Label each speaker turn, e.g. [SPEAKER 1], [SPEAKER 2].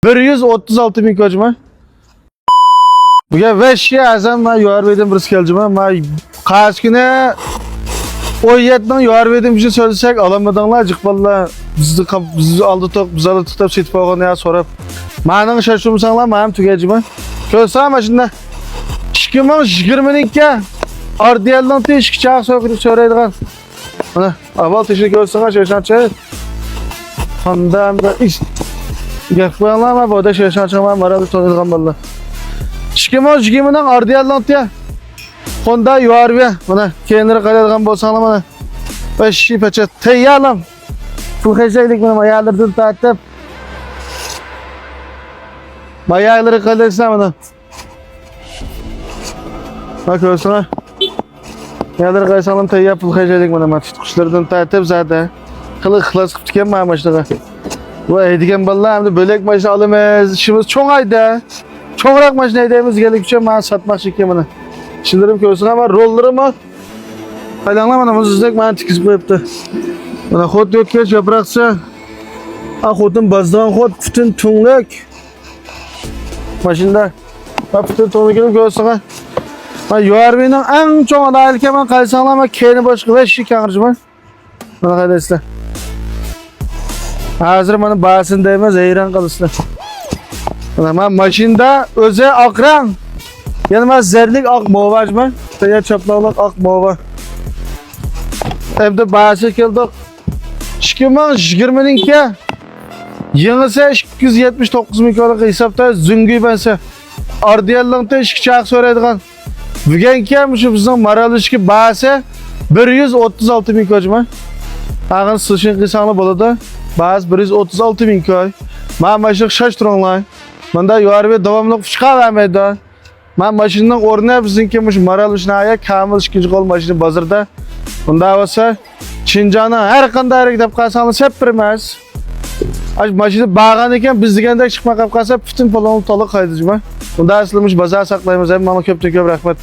[SPEAKER 1] 136 bin ko'chma. Buga veşki azam men yorbedim bir kelcima. Men qaysi kuni oyetning yorbedim bir şey söylesek alamadinglar, jiqballar bizni aldı toq, biz aldı tutab setib olgan ya so'rab. Mening shoshilmasanglar, men tugajima. Ko'rsam mana shunda 2022 Ardiyaldan teshik chaq so'raydigan. Mana avval teshik ko'rsangiz shoshancha. Xondan bir ish gaplarlar ama bu da shoshancha men marabi to'nilgan bo'ldi. 2020 Ardiyaldan ya. Honda yuarbe mana keyinroq qiladigan bo'lsanglar mana. Va shipacha tayyorlam. Pul xejaylik mana mayallardan tartib. Mayalları qilsa mana. Bak ko'rsana. Mayallar qaysalam tayyor pul xejaylik mana tutqushlardan tartib zada. Qiliq ixlos qilib kelman mashinaga. Va aydigan bolalar endi bo'lak mashina olamiz. İşimiz cho'ng ayda. Çoğrak mashina haydaymiz geldik uchun men sotmoqchi ekanman. Shundirim ko'rsin ama rollarimi qaylanglar mana muzdek meni tikizib qo'yibdi. Mana xot yo'kkash yaproqcha. Xotin bazdan xot butun tunglak. Mashinada butun tunglakni ko'rsana. Men Yorbining eng cho'ng adaylikka men qaysanglar men keyni boshqa vesh kangirjiman. Mana qaydasizlar. Hozir mana basında emas, hayron qilsizlar. Ben maşında özel akran. Yani ben zerlik ak movajman. Veya çaplaklık ak mova. Evde bahsi keldik. 2022 yengisi 279 bin kalık hesapta züngü bense. Ardiyallıkta işki çak söylediğin. Bugünkü şu bizim maralışki bahsi 136 bin koçman. Ağın sıçın kısanlı boladı. Bahsi 136 bin koy. Ben maşık şaştırınlar. Manda yuarbe davamlı fışqa vermedi. Men mashinaning o'rni bizniki mush Maralishnaga kamil ikkinchi qo'l mashina bozorda. Bunda bo'lsa Chinjonni har qanday deb qolsangiz hep bir emas. Ash mashina bag'an ekan biz degandek chiqmay qolib qolsa butun pulni to'liq qaydijman. Bunda aslimish bozor saqlaymiz. Ham mana ko'pdan ko'p rahmat.